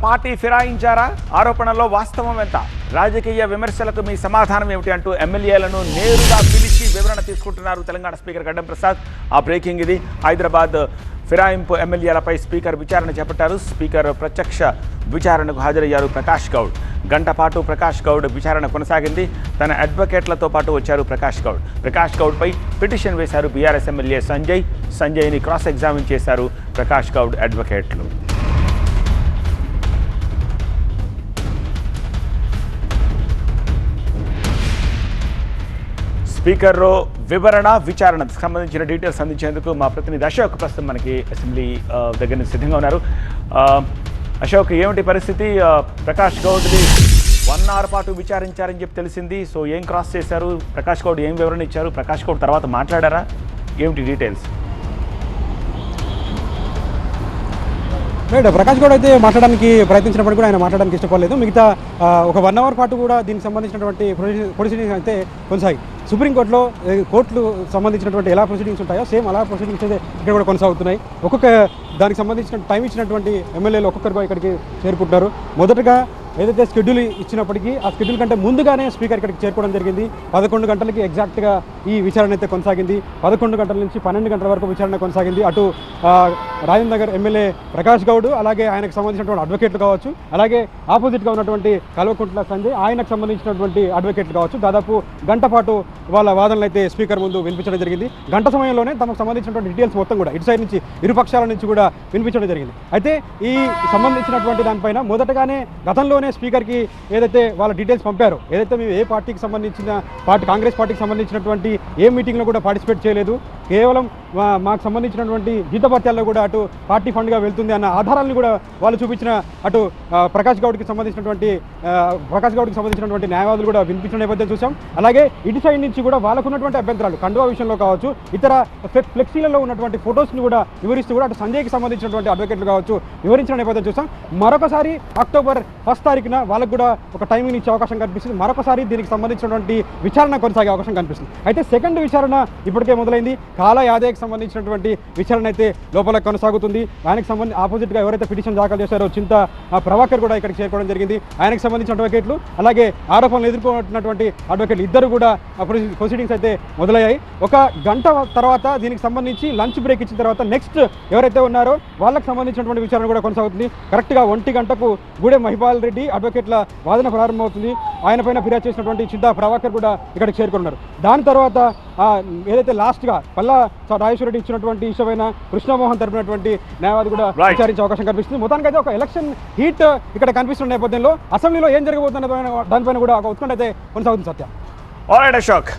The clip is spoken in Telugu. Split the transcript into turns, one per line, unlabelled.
పార్టీ ఫిరాయించారా? ఆరోపణల్లో వాస్తవం ఎంత? రాజకీయ విమర్శలకు మీ సమాధానం ఏమిటి అంటూ ఎమ్మెల్యేలను నేరుగా పిలిచి వివరణ తీసుకుంటున్నారు తెలంగాణ స్పీకర్ గడ్డం ప్రసాద్. ఆ బ్రేకింగ్ ఇది. హైదరాబాద్ ఫిరాయింపు ఎమ్మెల్యేలపై స్పీకర్ విచారణ చేపట్టారు. స్పీకర్ ప్రత్యక్ష విచారణకు హాజరయ్యారు ప్రకాష్ గౌడ్. గంట పాటు ప్రకాష్ గౌడ్ విచారణ కొనసాగింది. తన అడ్వకేట్లతో పాటు వచ్చారు ప్రకాష్ గౌడ్పై పిటిషన్ వేశారు బీఆర్ఎస్ ఎమ్మెల్యే సంజయ్ని క్రాస్ ఎగ్జామిన్ చేశారు ప్రకాష్ గౌడ్ అడ్వకేట్లు. స్పీకర్ విచారణకు సంబంధించిన డీటెయిల్స్ అందించేందుకు మా ప్రతినిధి అశోక్ ప్రస్తుతం మనకి అసెంబ్లీ దగ్గర నుంచి సిద్ధంగా ఉన్నారు. అశోక్, ఏమిటి పరిస్థితి? ప్రకాష్ గౌడ్ని 1 hour పాటు విచారించారని చెప్పి తెలిసింది. సో ఏం క్రాస్ చేశారు? ప్రకాష్ గౌడ్ ఏం వివరణ ఇచ్చారు? ప్రకాష్ గౌడ్ తర్వాత మాట్లాడారా? ఏమిటి డీటెయిల్స్?
రైట్. ప్రకాష్ గౌడ్ అయితే మాట్లాడడానికి ప్రయత్నించినప్పుడు కూడా ఆయన మాట్లాడడానికి ఇష్టపడలేదు. మిగతా ఒక 1 hour పాటు కూడా దీనికి సంబంధించినటువంటి ప్రొసీడింగ్స్ అయితే కొనసాగి సుప్రీంకోర్టులో కోర్టులు సంబంధించినటువంటి ఎలా ప్రొసీడింగ్స్ ఉంటాయో సేమ్ అలా ప్రొసీడింగ్స్ అయితే ఇక్కడ కూడా కొనసాగుతున్నాయి. ఒక్కొక్క దానికి సంబంధించిన టైం ఇచ్చినటువంటి ఎమ్మెల్యేలు ఒక్కొక్కరుగా ఇక్కడికి చేరుకుంటున్నారు. మొదటగా ఏదైతే షెడ్యూల్ ఇచ్చినప్పటికీ ఆ షెడ్యూల్ కంటే ముందుగానే స్పీకర్ ఇక్కడికి చేరుకోవడం జరిగింది. 11 గంటలకి ఎగ్జాక్ట్గా ఈ విచారణ అయితే కొనసాగింది. 11 గంటల నుంచి 12 గంటల వరకు విచారణ కొనసాగింది. అటు రాజేంద్ర నగర్ ఎమ్మెల్యే ప్రకాష్ గౌడ్, అలాగే ఆయనకు సంబంధించినటువంటి అడ్వకేట్లు కావచ్చు, అలాగే ఆపోజిట్గా ఉన్నటువంటి కల్వకుంట్ల సంజయ్, ఆయనకు సంబంధించినటువంటి అడ్వకేట్లు కావచ్చు, దాదాపు గంట పాటు వాళ్ళ వాదనలు అయితే స్పీకర్ ముందు వినిపించడం జరిగింది. గంట సమయంలోనే తమకు సంబంధించినటువంటి డీటెయిల్స్ మొత్తం కూడా ఇటు సైడ్ నుంచి ఇరుపక్షాల నుంచి కూడా వినిపించడం జరిగింది. అయితే ఈ సంబంధించినటువంటి దానిపైన మొదటగానే గతంలోనే స్పీకర్కి ఏదైతే వాళ్ళ డీటెయిల్స్ పంపారో, ఏదైతే మేము ఏ పార్టీకి సంబంధించిన కాంగ్రెస్ పార్టీకి సంబంధించినటువంటి ఏ మీటింగ్లో కూడా పార్టిసిపేట్ చేయలేదు, కేవలం మాకు సంబంధించినటువంటి జీతభత్యాల్లో కూడా అటు పార్టీ ఫండ్గా వెళ్తుంది అన్న ఆధారాలను కూడా వాళ్ళు చూపించిన అటు ప్రకాష్ గౌడ్కి సంబంధించినటువంటి న్యాయవాదులు కూడా వినిపించిన నేపథ్యం చూసాం. అలాగే ఇటు సైడ్ నుంచి కూడా వాళ్ళకున్నటువంటి అభ్యంతరాలు కండువా విషయంలో కావచ్చు, ఇతర ఫ్లెక్సీలలో ఉన్నటువంటి ఫొటోస్ని కూడా వివరిస్తూ కూడా అటు సంజయ్కి సంబంధించినటువంటి అడ్వకేట్లు కావచ్చు వివరించిన నేపథ్యం చూసాం. మరొకసారి October 1 వాళ్ళకు కూడా ఒక టైమింగ్ ఇచ్చే అవకాశం కనిపిస్తుంది. మరొకసారి దీనికి సంబంధించినటువంటి విచారణ కొనసాగే అవకాశం కనిపిస్తుంది. అయితే సెకండ్ విచారణ ఇప్పటికే మొదలైంది. కాలా యాదయ్కి సంబంధించినటువంటి విచారణ అయితే లోపల కొనసాగుతుంది. ఆయనకు ఆపోజిట్గా ఎవరైతే పిటిషన్ దాఖలు చేశారో చింత ప్రభాకర్ కూడా ఇక్కడికి చేరుకోవడం జరిగింది. ఆయనకు సంబంధించిన అడ్వకేట్లు, అలాగే ఆరోపణలు ఎదుర్కొంటున్నటువంటి అడ్వకేట్లు ఇద్దరు కూడా ప్రొసీడింగ్స్ అయితే మొదలయ్యాయి. ఒక గంట తర్వాత దీనికి సంబంధించి లంచ్ బ్రేక్ ఇచ్చిన తర్వాత నెక్స్ట్ ఎవరైతే ఉన్నారో వాళ్ళకి సంబంధించినటువంటి విచారణ కూడా కొనసాగుతుంది. కరెక్ట్గా 1 గంటకు గూడెం మహిపాల్ రెడ్డి అడ్వకేట్ల వాదన ప్రారంభమవుతుంది. ఆయన పైన ఫిర్యాదు చేసినటువంటి చింత ప్రభాకర్ కూడా ఇక్కడికి చేరుకున్నారు. దాని తర్వాత ఏదైతే లాస్ట్గా పల్లా రాజేశ్వర రెడ్డి ఇచ్చినటువంటి ఇష్టమైన కృష్ణమోహన్ తరపునటువంటి న్యాయవాది కూడా విచారించే అవకాశం కనిపిస్తుంది. మొత్తానికైతే ఒక ఎలక్షన్ హీట్ ఇక్కడ కనిపిస్తున్న నేపథ్యంలో అసెంబ్లీలో ఏం జరగబోతున్న దానిపైన కూడా ఒక ఉత్కంఠ అయితే కొనసాగుతుంది. సత్య.
ఆల్రైట్ అశోక్.